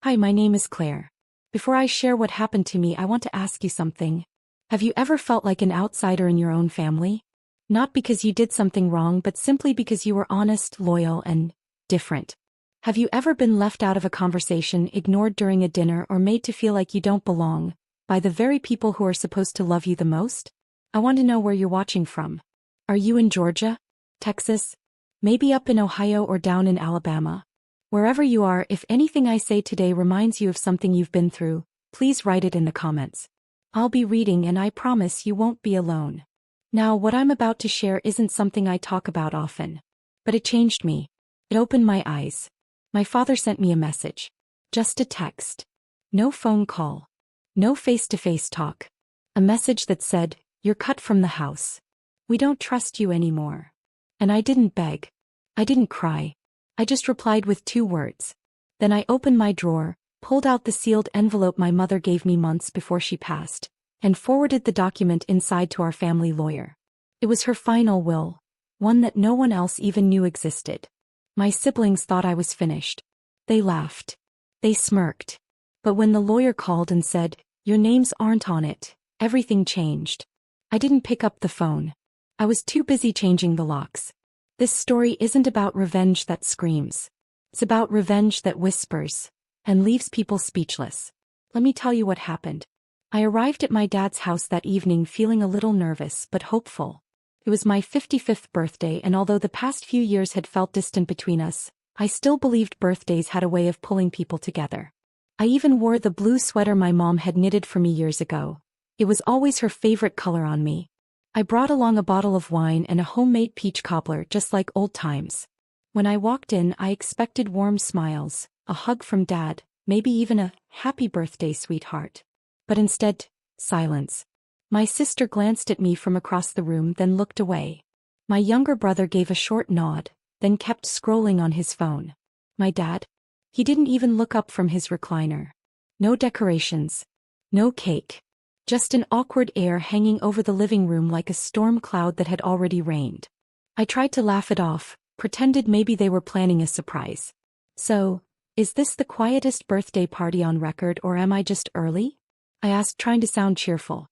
Hi, my name is Claire. Before I share what happened to me, I want to ask you something. Have you ever felt like an outsider in your own family? Not because you did something wrong, but simply because you were honest, loyal, and different. Have you ever been left out of a conversation, ignored during a dinner, or made to feel like you don't belong by the very people who are supposed to love you the most? I want to know where you're watching from. Are you in Georgia? Texas? Maybe up in Ohio or down in Alabama? Wherever you are, if anything I say today reminds you of something you've been through, please write it in the comments. I'll be reading and I promise you won't be alone. Now, what I'm about to share isn't something I talk about often. But it changed me. It opened my eyes. My father sent me a message. Just a text. No phone call. No face-to-face talk. A message that said, "You're cut from the house. We don't trust you anymore." And I didn't beg. I didn't cry. I just replied with 2 words. Then I opened my drawer, pulled out the sealed envelope my mother gave me months before she passed, and forwarded the document inside to our family lawyer. It was her final will, one that no one else even knew existed. My siblings thought I was finished. They laughed. They smirked. But when the lawyer called and said, "Your names aren't on it," everything changed. I didn't pick up the phone. I was too busy changing the locks. This story isn't about revenge that screams. It's about revenge that whispers and leaves people speechless. Let me tell you what happened. I arrived at my dad's house that evening feeling a little nervous but hopeful. It was my 55th birthday, and although the past few years had felt distant between us, I still believed birthdays had a way of pulling people together. I even wore the blue sweater my mom had knitted for me years ago. It was always her favorite color on me. I brought along a bottle of wine and a homemade peach cobbler, just like old times. When I walked in, I expected warm smiles, a hug from Dad, maybe even a "happy birthday, sweetheart." But instead, silence. My sister glanced at me from across the room, then looked away. My younger brother gave a short nod, then kept scrolling on his phone. My dad? He didn't even look up from his recliner. No decorations. No cake. Just an awkward air hanging over the living room like a storm cloud that had already rained. I tried to laugh it off, pretended maybe they were planning a surprise. "So, is this the quietest birthday party on record, or am I just early?" I asked, trying to sound cheerful.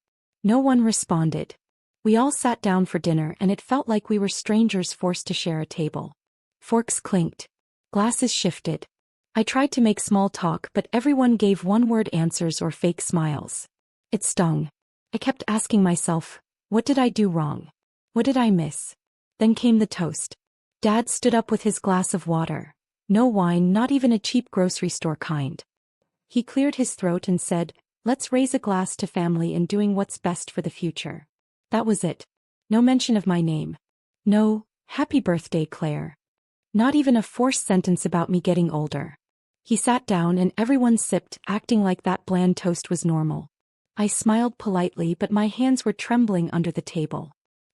No one responded. We all sat down for dinner, and it felt like we were strangers forced to share a table. Forks clinked. Glasses shifted. I tried to make small talk, but everyone gave one-word answers or fake smiles. It stung. I kept asking myself, what did I do wrong? What did I miss? Then came the toast. Dad stood up with his glass of water. No wine, not even a cheap grocery store kind. He cleared his throat and said, "Let's raise a glass to family and doing what's best for the future." That was it. No mention of my name. No, "Happy birthday, Claire." Not even a forced sentence about me getting older. He sat down and everyone sipped, acting like that bland toast was normal. I smiled politely, but my hands were trembling under the table.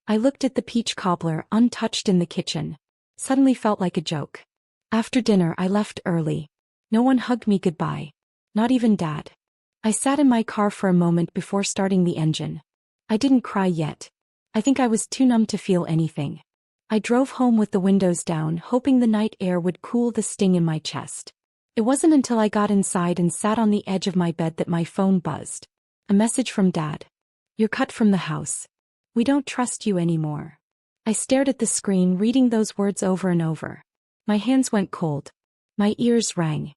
I looked at the peach cobbler, untouched in the kitchen. Suddenly felt like a joke. After dinner, I left early. No one hugged me goodbye. Not even Dad. I sat in my car for a moment before starting the engine. I didn't cry yet. I think I was too numb to feel anything. I drove home with the windows down, hoping the night air would cool the sting in my chest. It wasn't until I got inside and sat on the edge of my bed that my phone buzzed. A message from Dad. "You're cut from the house. We don't trust you anymore." I stared at the screen, reading those words over and over. My hands went cold. My ears rang.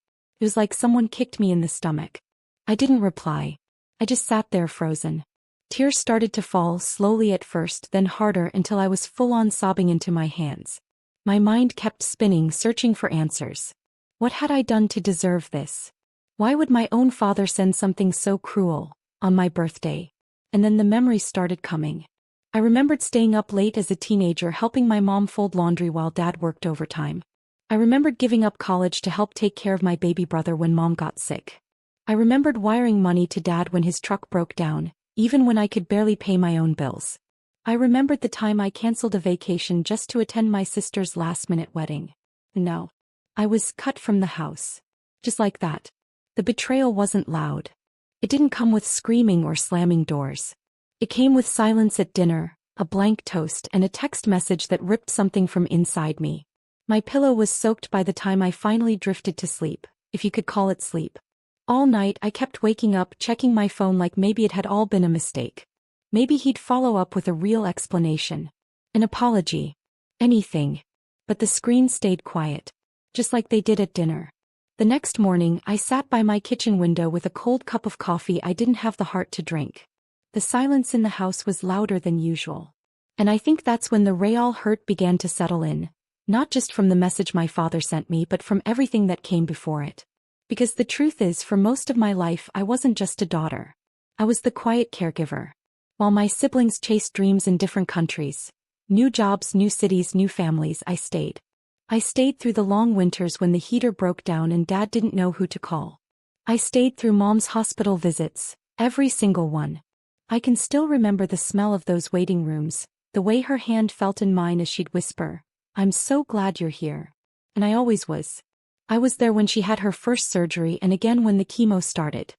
It was like someone kicked me in the stomach. I didn't reply. I just sat there frozen. Tears started to fall, slowly at first, then harder, until I was full-on sobbing into my hands. My mind kept spinning, searching for answers. What had I done to deserve this? Why would my own father send something so cruel on my birthday? And then the memories started coming. I remembered staying up late as a teenager helping my mom fold laundry while Dad worked overtime. I remembered giving up college to help take care of my baby brother when Mom got sick. I remembered wiring money to Dad when his truck broke down, even when I could barely pay my own bills. I remembered the time I canceled a vacation just to attend my sister's last-minute wedding. No. I was cut from the house. Just like that. The betrayal wasn't loud. It didn't come with screaming or slamming doors. It came with silence at dinner, a blank toast, and a text message that ripped something from inside me. My pillow was soaked by the time I finally drifted to sleep, if you could call it sleep. All night I kept waking up checking my phone like maybe it had all been a mistake. Maybe he'd follow up with a real explanation. An apology. Anything. But the screen stayed quiet. Just like they did at dinner. The next morning, I sat by my kitchen window with a cold cup of coffee I didn't have the heart to drink. The silence in the house was louder than usual. And I think that's when the real hurt began to settle in. Not just from the message my father sent me but from everything that came before it. Because the truth is, for most of my life I wasn't just a daughter. I was the quiet caregiver. While my siblings chased dreams in different countries, new jobs, new cities, new families, I stayed. I stayed through the long winters when the heater broke down and Dad didn't know who to call. I stayed through Mom's hospital visits, every single one. I can still remember the smell of those waiting rooms, the way her hand felt in mine as she'd whisper, "I'm so glad you're here." And I always was. I was there when she had her first surgery and again when the chemo started.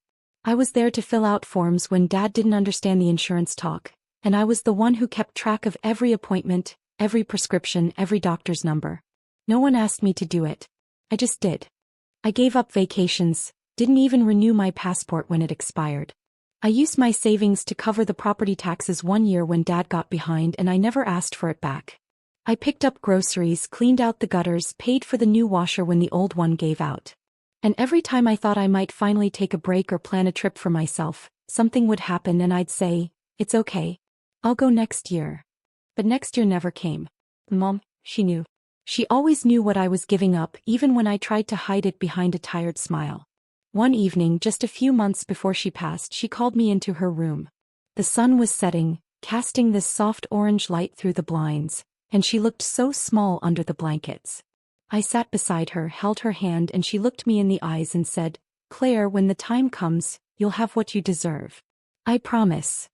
I was there to fill out forms when Dad didn't understand the insurance talk, and I was the one who kept track of every appointment, every prescription, every doctor's number. No one asked me to do it. I just did. I gave up vacations, didn't even renew my passport when it expired. I used my savings to cover the property taxes one year when Dad got behind and I never asked for it back. I picked up groceries, cleaned out the gutters, paid for the new washer when the old one gave out. And every time I thought I might finally take a break or plan a trip for myself, something would happen and I'd say, "It's okay. I'll go next year." But next year never came. Mom, she knew. She always knew what I was giving up, even when I tried to hide it behind a tired smile. One evening, just a few months before she passed, she called me into her room. The sun was setting, casting this soft orange light through the blinds, and she looked so small under the blankets. I sat beside her, held her hand, and she looked me in the eyes and said, "Claire, when the time comes, you'll have what you deserve. I promise."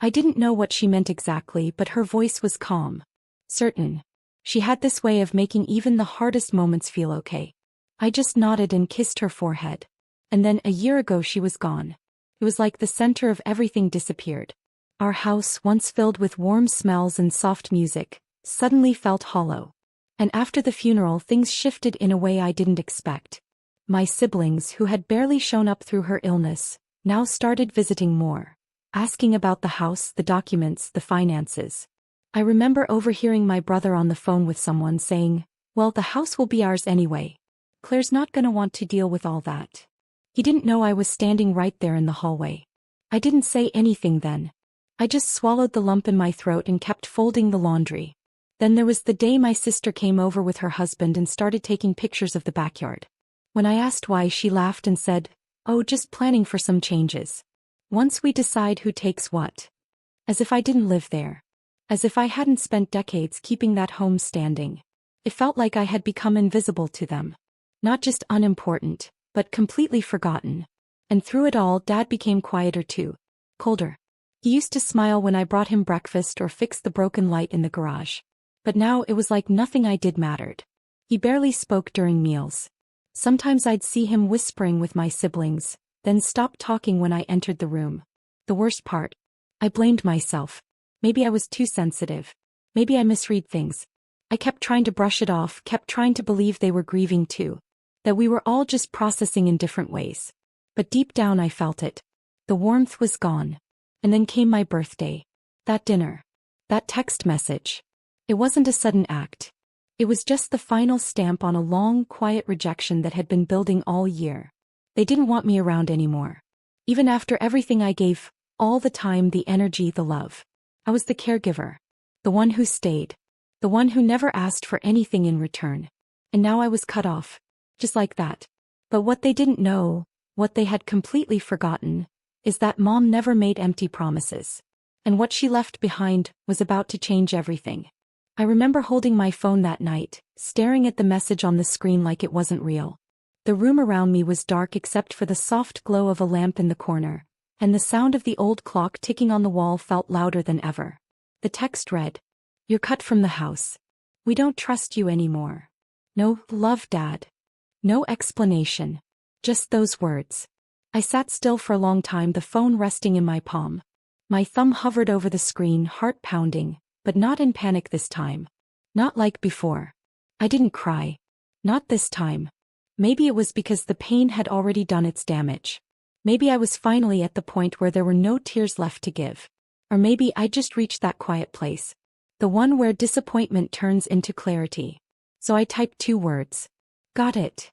I didn't know what she meant exactly, but her voice was calm. Certain. She had this way of making even the hardest moments feel okay. I just nodded and kissed her forehead. And then a year ago she was gone. It was like the center of everything disappeared. Our house, once filled with warm smells and soft music, suddenly felt hollow. And after the funeral things shifted in a way I didn't expect. My siblings, who had barely shown up through her illness, now started visiting more. Asking about the house, the documents, the finances. I remember overhearing my brother on the phone with someone saying, "Well, the house will be ours anyway. Claire's not gonna want to deal with all that." He didn't know I was standing right there in the hallway. I didn't say anything then. I just swallowed the lump in my throat and kept folding the laundry. Then there was the day my sister came over with her husband and started taking pictures of the backyard. When I asked why, she laughed and said, "Oh, just planning for some changes. Once we decide who takes what." As if I didn't live there. As if I hadn't spent decades keeping that home standing. It felt like I had become invisible to them. Not just unimportant, but completely forgotten. And through it all, Dad became quieter too. Colder. He used to smile when I brought him breakfast or fixed the broken light in the garage. But now it was like nothing I did mattered. He barely spoke during meals. Sometimes I'd see him whispering with my siblings, then stop talking when I entered the room. The worst part. I blamed myself. Maybe I was too sensitive. Maybe I misread things. I kept trying to brush it off, kept trying to believe they were grieving too. That we were all just processing in different ways. But deep down I felt it. The warmth was gone. And then came my birthday. That dinner. That text message. It wasn't a sudden act. It was just the final stamp on a long, quiet rejection that had been building all year. They didn't want me around anymore. Even after everything I gave, all the time, the energy, the love. I was the caregiver. The one who stayed. The one who never asked for anything in return. And now I was cut off. Just like that. But what they didn't know, what they had completely forgotten, is that Mom never made empty promises. And what she left behind was about to change everything. I remember holding my phone that night, staring at the message on the screen like it wasn't real. The room around me was dark except for the soft glow of a lamp in the corner, and the sound of the old clock ticking on the wall felt louder than ever. The text read, "You're cut from the house. We don't trust you anymore. No, love, Dad." No explanation. Just those words. I sat still for a long time, the phone resting in my palm. My thumb hovered over the screen, heart pounding, but not in panic this time. Not like before. I didn't cry. Not this time. Maybe it was because the pain had already done its damage. Maybe I was finally at the point where there were no tears left to give. Or maybe I just reached that quiet place. The one where disappointment turns into clarity. So I typed 2 words. Got it.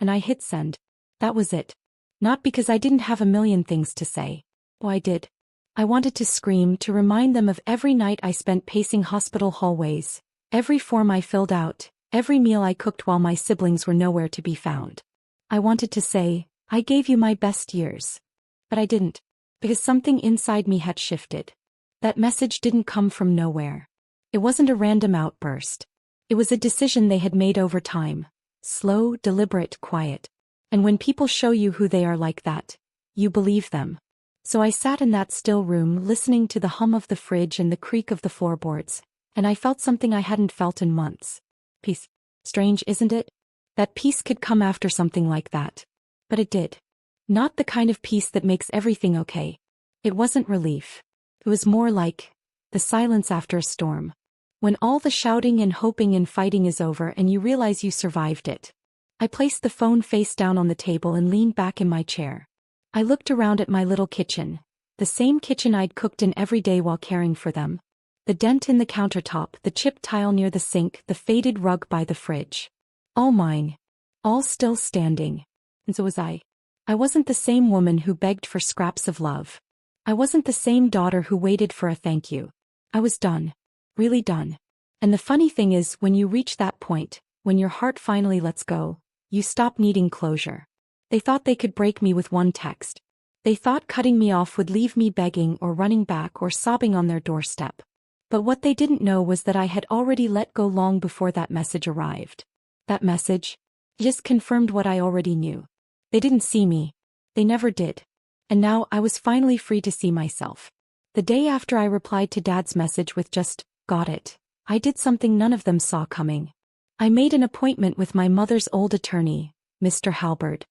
And I hit send. That was it. Not because I didn't have a million things to say. Oh, I did. I wanted to scream, to remind them of every night I spent pacing hospital hallways, every form I filled out, every meal I cooked while my siblings were nowhere to be found. I wanted to say, I gave you my best years. But I didn't. Because something inside me had shifted. That message didn't come from nowhere. It wasn't a random outburst. It was a decision they had made over time. Slow, deliberate, quiet. And when people show you who they are like that, you believe them. So I sat in that still room listening to the hum of the fridge and the creak of the floorboards, and I felt something I hadn't felt in months. Peace. Strange, isn't it? That peace could come after something like that. But it did. Not the kind of peace that makes everything okay. It wasn't relief. It was more like the silence after a storm. When all the shouting and hoping and fighting is over and you realize you survived it. I placed the phone face down on the table and leaned back in my chair. I looked around at my little kitchen, the same kitchen I'd cooked in every day while caring for them. The dent in the countertop, the chipped tile near the sink, the faded rug by the fridge. All mine. All still standing. And so was I. I wasn't the same woman who begged for scraps of love. I wasn't the same daughter who waited for a thank you. I was done. Really done. And the funny thing is, when you reach that point, when your heart finally lets go, you stop needing closure. They thought they could break me with one text. They thought cutting me off would leave me begging or running back or sobbing on their doorstep. But what they didn't know was that I had already let go long before that message arrived. That message just confirmed what I already knew. They didn't see me. They never did. And now I was finally free to see myself. The day after I replied to Dad's message with just, got it, I did something none of them saw coming. I made an appointment with my mother's old attorney, Mr. Halberd.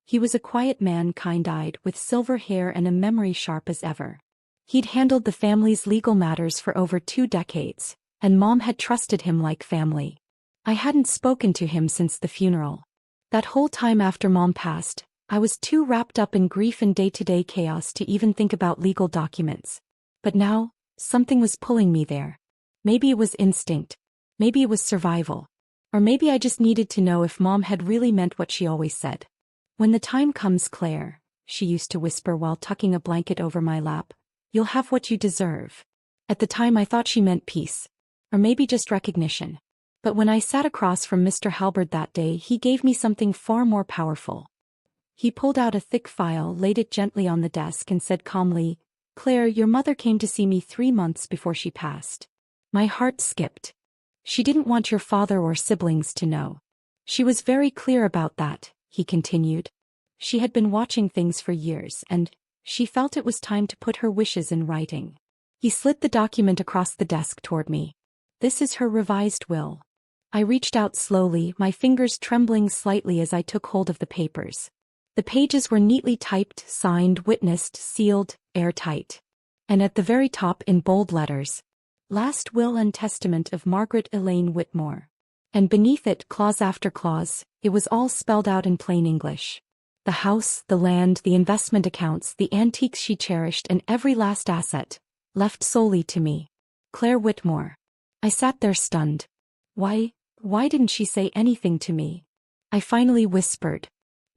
He was a quiet man, kind-eyed, with silver hair and a memory sharp as ever. He'd handled the family's legal matters for over 2 decades, and Mom had trusted him like family. I hadn't spoken to him since the funeral. That whole time after Mom passed, I was too wrapped up in grief and day-to-day chaos to even think about legal documents. But now, something was pulling me there. Maybe it was instinct. Maybe it was survival. Or maybe I just needed to know if Mom had really meant what she always said. When the time comes, Claire, she used to whisper while tucking a blanket over my lap, you'll have what you deserve. At the time I thought she meant peace. Or maybe just recognition. But when I sat across from Mr. Halberd that day, he gave me something far more powerful. He pulled out a thick file, laid it gently on the desk and said calmly, Claire, your mother came to see me 3 months before she passed. My heart skipped. She didn't want your father or siblings to know. She was very clear about that, he continued. She had been watching things for years and she felt it was time to put her wishes in writing. He slid the document across the desk toward me. This is her revised will. I reached out slowly, my fingers trembling slightly as I took hold of the papers. The pages were neatly typed, signed, witnessed, sealed, airtight. And at the very top in bold letters, Last Will and Testament of Margaret Elaine Whitmore. And beneath it, clause after clause, it was all spelled out in plain English. The house, the land, the investment accounts, the antiques she cherished, and every last asset, left solely to me. Claire Whitmore. I sat there stunned. Why didn't she say anything to me? I finally whispered.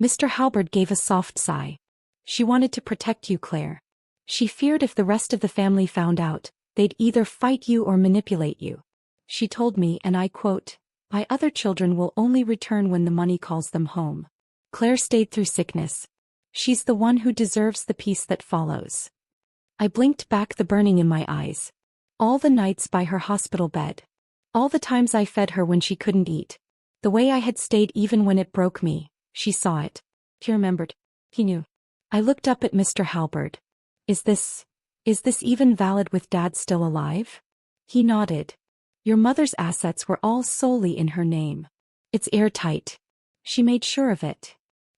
Mr. Halberd gave a soft sigh. She wanted to protect you, Claire. She feared if the rest of the family found out, they'd either fight you or manipulate you. She told me, and I quote, my other children will only return when the money calls them home. Claire stayed through sickness. She's the one who deserves the peace that follows. I blinked back, the burning in my eyes. All the nights by her hospital bed. All the times I fed her when she couldn't eat. The way I had stayed even when it broke me. She saw it. He remembered. He knew. I looked up at Mr. Halberd. Is this even valid with Dad still alive? He nodded. Your mother's assets were all solely in her name. It's airtight. She made sure of it.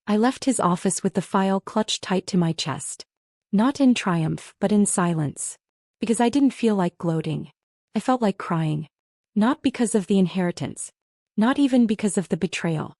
I left his office with the file clutched tight to my chest. Not in triumph, but in silence. Because I didn't feel like gloating. I felt like crying. Not because of the inheritance. Not even because of the betrayal.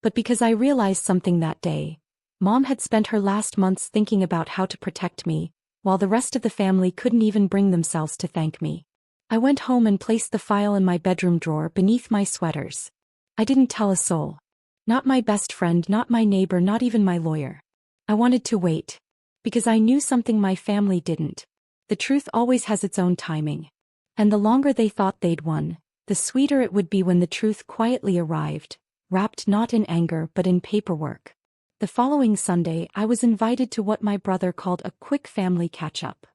but because I realized something that day. Mom had spent her last months thinking about how to protect me, while the rest of the family couldn't even bring themselves to thank me. I went home and placed the file in my bedroom drawer beneath my sweaters. I didn't tell a soul. Not my best friend, not my neighbor, not even my lawyer. I wanted to wait. Because I knew something my family didn't. The truth always has its own timing. And the longer they thought they'd won, the sweeter it would be when the truth quietly arrived, wrapped not in anger but in paperwork. The following Sunday, I was invited to what my brother called a quick family catch-up.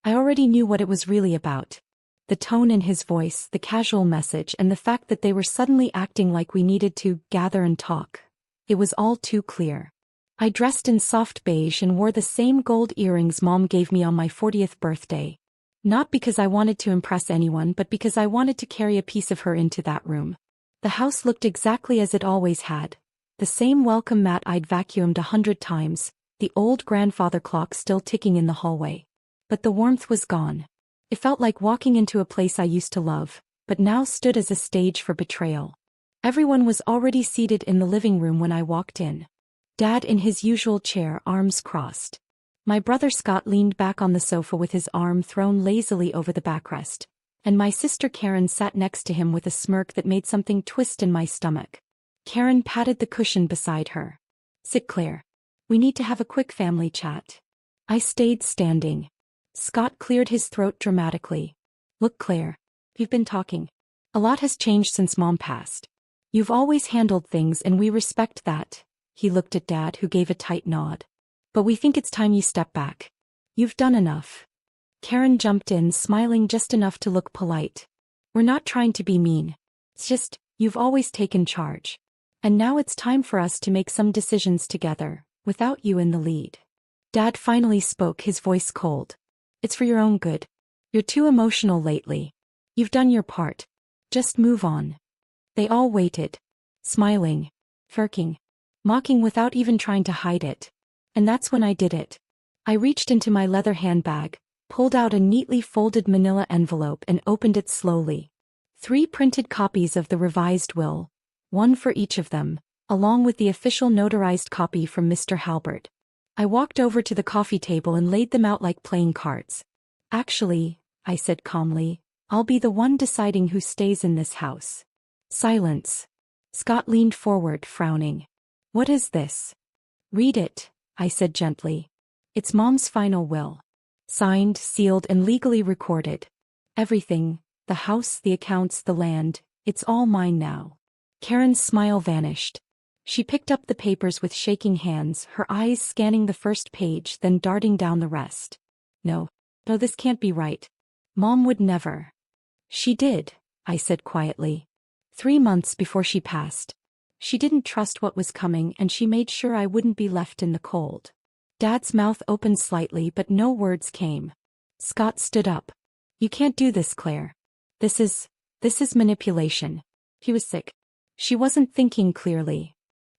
I already knew what it was really about. The tone in his voice, the casual message, and the fact that they were suddenly acting like we needed to gather and talk. It was all too clear. I dressed in soft beige and wore the same gold earrings Mom gave me on my 40th birthday. Not because I wanted to impress anyone, but because I wanted to carry a piece of her into that room. The house looked exactly as it always had. The same welcome mat I'd vacuumed 100 times, the old grandfather clock still ticking in the hallway. But the warmth was gone. It felt like walking into a place I used to love, but now stood as a stage for betrayal. Everyone was already seated in the living room when I walked in. Dad in his usual chair, arms crossed. My brother Scott leaned back on the sofa with his arm thrown lazily over the backrest, and my sister Karen sat next to him with a smirk that made something twist in my stomach. Karen patted the cushion beside her. "Sit, Claire. We need to have a quick family chat." I stayed standing. Scott cleared his throat dramatically. "Look, Claire. You've been talking. A lot has changed since Mom passed. You've always handled things and we respect that." He looked at Dad, who gave a tight nod. "But we think it's time you step back. You've done enough." Karen jumped in, smiling just enough to look polite. "We're not trying to be mean. It's just, you've always taken charge. And now it's time for us to make some decisions together, without you in the lead." Dad finally spoke, his voice cold. "It's for your own good. You're too emotional lately. You've done your part. Just move on." They all waited. Smiling. Firking. Mocking without even trying to hide it. And that's when I did it. I reached into my leather handbag, pulled out a neatly folded manila envelope and opened it slowly. 3 printed copies of the revised will, one for each of them, along with the official notarized copy from Mr. Halbert. I walked over to the coffee table and laid them out like playing cards. "Actually," I said calmly, "I'll be the one deciding who stays in this house." Silence. Scott leaned forward, frowning. "What is this?" "Read it," I said gently. "It's Mom's final will. Signed, sealed, and legally recorded. Everything, the house, the accounts, the land, it's all mine now." Karen's smile vanished. She picked up the papers with shaking hands, her eyes scanning the first page, then darting down the rest. No, this can't be right. Mom would never." "She did," I said quietly. 3 months before she passed. She didn't trust what was coming and she made sure I wouldn't be left in the cold. Dad's mouth opened slightly but no words came. Scott stood up. "You can't do this, Claire. This is manipulation." He was sick. She wasn't thinking clearly.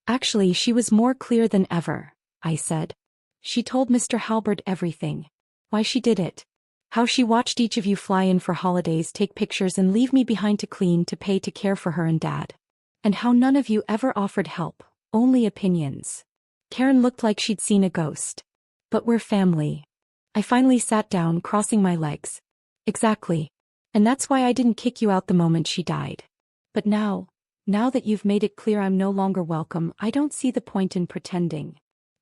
Actually, she was more clear than ever, I said. She told Mr. Halbert everything. Why she did it. How she watched each of you fly in for holidays, take pictures and leave me behind to clean, to pay, to care for her and Dad. And how none of you ever offered help, only opinions. Karen looked like she'd seen a ghost. "But we're family." I finally sat down, crossing my legs. "Exactly. And that's why I didn't kick you out the moment she died. But now that you've made it clear I'm no longer welcome, I don't see the point in pretending."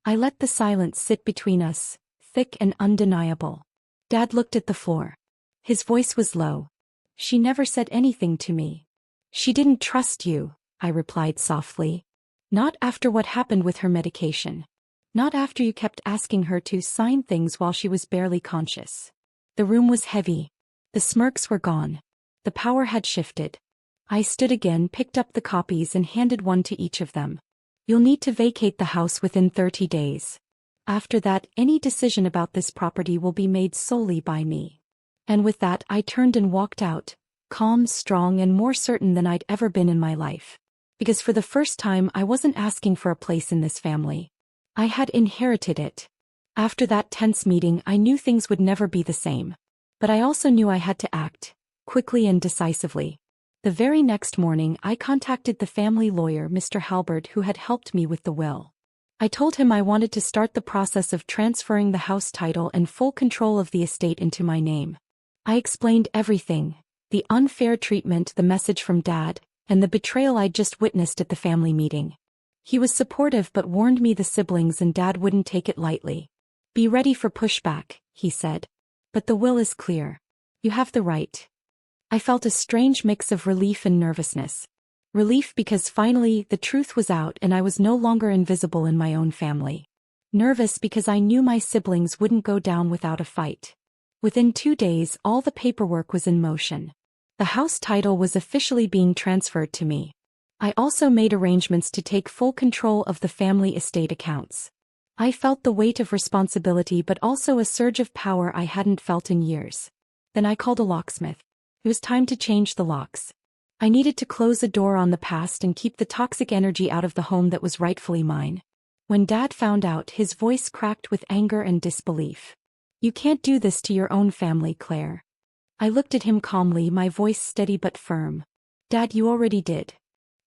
I let the silence sit between us, thick and undeniable. Dad looked at the floor. His voice was low. "She never said anything to me." "She didn't trust you," I replied softly. "Not after what happened with her medication. Not after you kept asking her to sign things while she was barely conscious." The room was heavy. The smirks were gone. The power had shifted. I stood again, picked up the copies and handed one to each of them. "You'll need to vacate the house within 30 days. After that, any decision about this property will be made solely by me." And with that, I turned and walked out, calm, strong, and more certain than I'd ever been in my life. Because for the first time, I wasn't asking for a place in this family. I had inherited it. After that tense meeting, I knew things would never be the same. But I also knew I had to act, quickly and decisively. The very next morning I contacted the family lawyer, Mr. Halbert, who had helped me with the will. I told him I wanted to start the process of transferring the house title and full control of the estate into my name. I explained everything: the unfair treatment, the message from Dad, and the betrayal I'd just witnessed at the family meeting. He was supportive but warned me the siblings and Dad wouldn't take it lightly. "Be ready for pushback," he said. "But the will is clear. You have the right." I felt a strange mix of relief and nervousness. Relief because finally the truth was out and I was no longer invisible in my own family. Nervous because I knew my siblings wouldn't go down without a fight. Within 2 days, all the paperwork was in motion. The house title was officially being transferred to me. I also made arrangements to take full control of the family estate accounts. I felt the weight of responsibility but also a surge of power I hadn't felt in years. Then I called a locksmith. It was time to change the locks. I needed to close a door on the past and keep the toxic energy out of the home that was rightfully mine. When Dad found out, his voice cracked with anger and disbelief. "You can't do this to your own family, Claire." I looked at him calmly, my voice steady but firm. "Dad, you already did."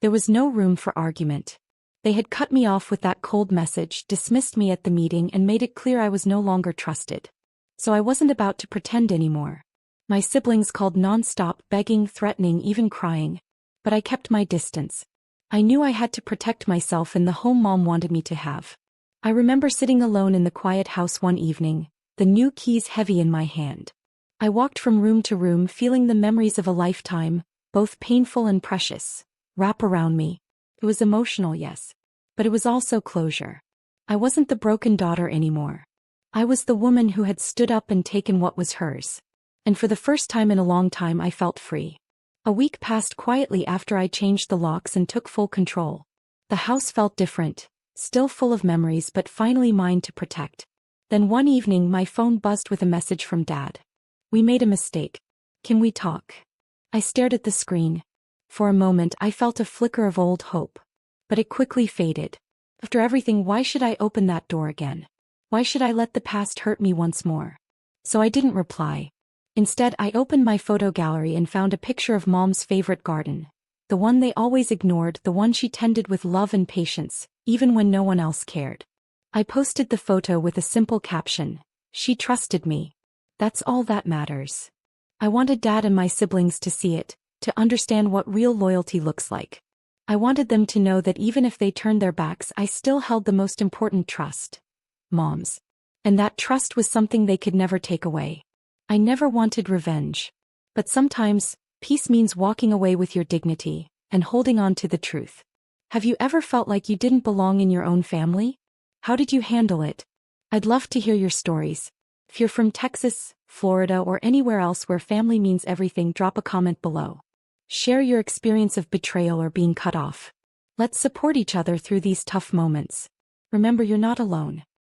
There was no room for argument. They had cut me off with that cold message, dismissed me at the meeting, and made it clear I was no longer trusted. So I wasn't about to pretend anymore. My siblings called non-stop, begging, threatening, even crying. But I kept my distance. I knew I had to protect myself and the home Mom wanted me to have. I remember sitting alone in the quiet house one evening, the new keys heavy in my hand. I walked from room to room, feeling the memories of a lifetime, both painful and precious, wrap around me. It was emotional, yes. But it was also closure. I wasn't the broken daughter anymore. I was the woman who had stood up and taken what was hers. And for the first time in a long time I felt free. A week passed quietly after I changed the locks and took full control. The house felt different, still full of memories but finally mine to protect. Then one evening my phone buzzed with a message from Dad. "We made a mistake. Can we talk?" I stared at the screen. For a moment I felt a flicker of old hope. But it quickly faded. After everything, why should I open that door again? Why should I let the past hurt me once more? So I didn't reply. Instead, I opened my photo gallery and found a picture of Mom's favorite garden. The one they always ignored, the one she tended with love and patience, even when no one else cared. I posted the photo with a simple caption: "She trusted me. That's all that matters." I wanted Dad and my siblings to see it, to understand what real loyalty looks like. I wanted them to know that even if they turned their backs, I still held the most important trust: Mom's. And that trust was something they could never take away. I never wanted revenge. But sometimes, peace means walking away with your dignity and holding on to the truth. Have you ever felt like you didn't belong in your own family? How did you handle it? I'd love to hear your stories. If you're from Texas, Florida, or anywhere else where family means everything, drop a comment below. Share your experience of betrayal or being cut off. Let's support each other through these tough moments. Remember, you're not alone.